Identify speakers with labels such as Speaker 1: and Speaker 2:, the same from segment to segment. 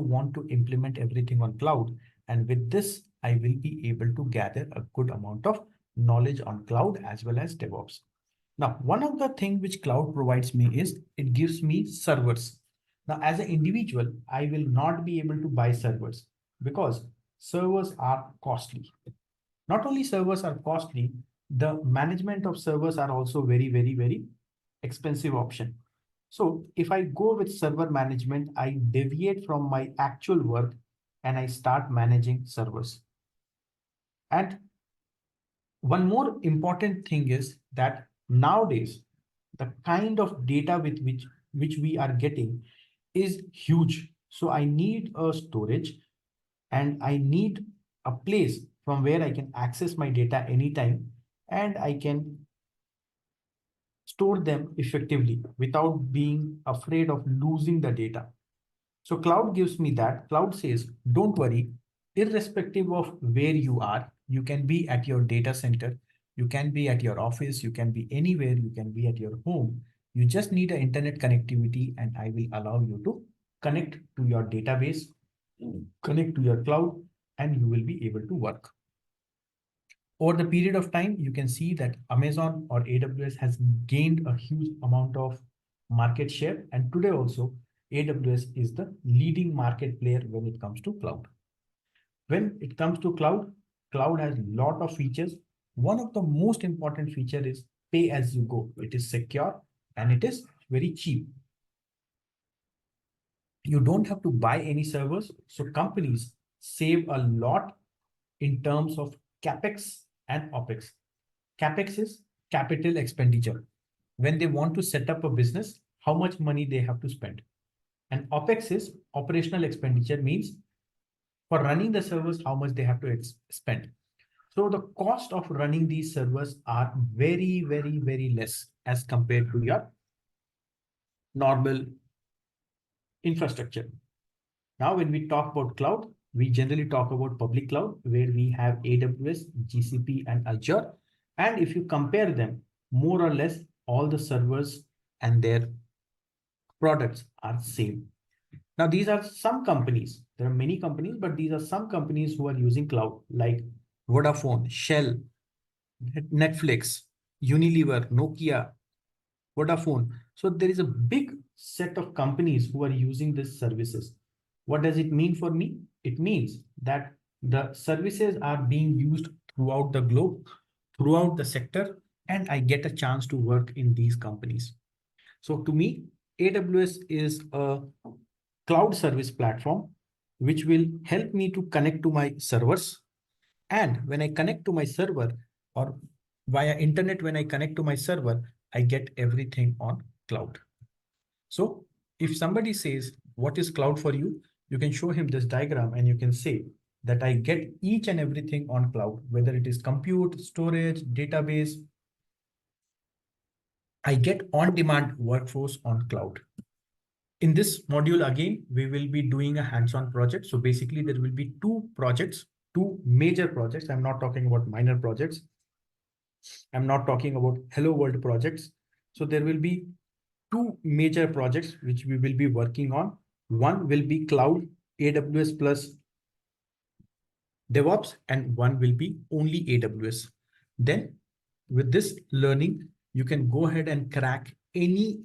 Speaker 1: want to implement everything on cloud. And with this, I will be able to gather a good amount of knowledge on cloud as well as DevOps. Now, one of the things which cloud provides me is it gives me servers. Now, as an individual, I will not be able to buy servers because servers are costly. Not only servers are costly, the management of servers are also very expensive option. So if I go with server management, I deviate from my actual work and I start managing servers. And one more important thing is that nowadays, the kind of data with which we are getting is huge. So I need a storage and I need a place from where I can access my data anytime and I can store them effectively without being afraid of losing the data. So cloud gives me that. Cloud says, don't worry, irrespective of where you are, you can be at your data center, you can be at your office, you can be anywhere, you can be at your home. You just need an internet connectivity and I will allow you to connect to your database, connect to your cloud, and you will be able to work. Over the period of time, you can see that Amazon or AWS has gained a huge amount of market share. And today also, AWS is the leading market player when it comes to cloud. When it comes to cloud, cloud has a lot of features. One of the most important feature is pay as you go. It is secure and it is very cheap. You don't have to buy any servers. So companies save a lot in terms of CapEx and OpEx. CapEx is capital expenditure. When they want to set up a business, how much money they have to spend. And OpEx is operational expenditure, means for running the servers, how much they have to spend. So the cost of running these servers are very less as compared to your normal infrastructure. Now, when we talk about cloud, we generally talk about public cloud where we have AWS, GCP, and Azure. And if you compare them, more or less all the servers and their products are same. Now, these are some companies. There are many companies, but these are some companies who are using cloud like Vodafone, Shell, Netflix, Unilever, Nokia, Vodafone. So there is a big set of companies who are using these services. What does it mean for me? It means that the services are being used throughout the globe, throughout the sector, and I get a chance to work in these companies. So to me, AWS is a cloud service platform, which will help me to connect to my servers. And when I connect to my server or via internet, when I connect to my server, I get everything on cloud. So if somebody says, what is cloud for you? You can show him this diagram and you can say that I get each and everything on cloud, whether it is compute, storage, database. I get on-demand workforce on cloud. In this module, again, we will be doing a hands-on project. So basically there will be two projects, two major projects. I'm not talking about minor projects. I'm not talking about Hello World projects. So there will be two major projects which we will be working on. One will be cloud AWS plus DevOps, and one will be only AWS. Then with this learning, you can go ahead and crack any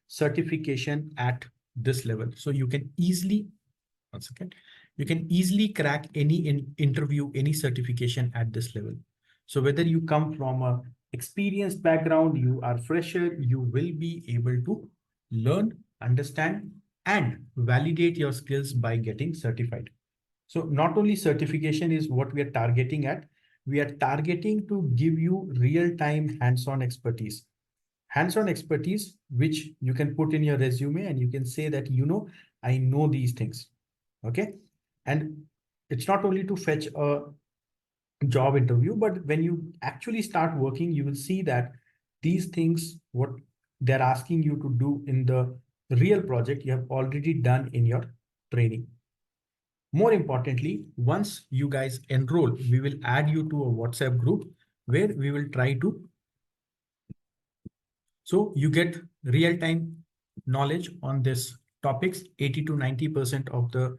Speaker 1: certification at this level. So you can easily, one second, you can easily crack any interview, any certification at this level. So whether you come from a experienced background, you are fresher, you will be able to learn, understand, and validate your skills by getting certified. So not only certification is what we are targeting at, we are targeting to give you real-time hands-on expertise. Hands-on expertise, which you can put in your resume and you can say that, I know these things. Okay. And it's not only to fetch a job interview, but when you actually start working, you will see that these things, what they're asking you to do in the real project, you have already done in your training. More importantly, once you guys enroll, we will add you to a WhatsApp group where we will try to, so you get real-time knowledge on this topics, 80 to 90% of the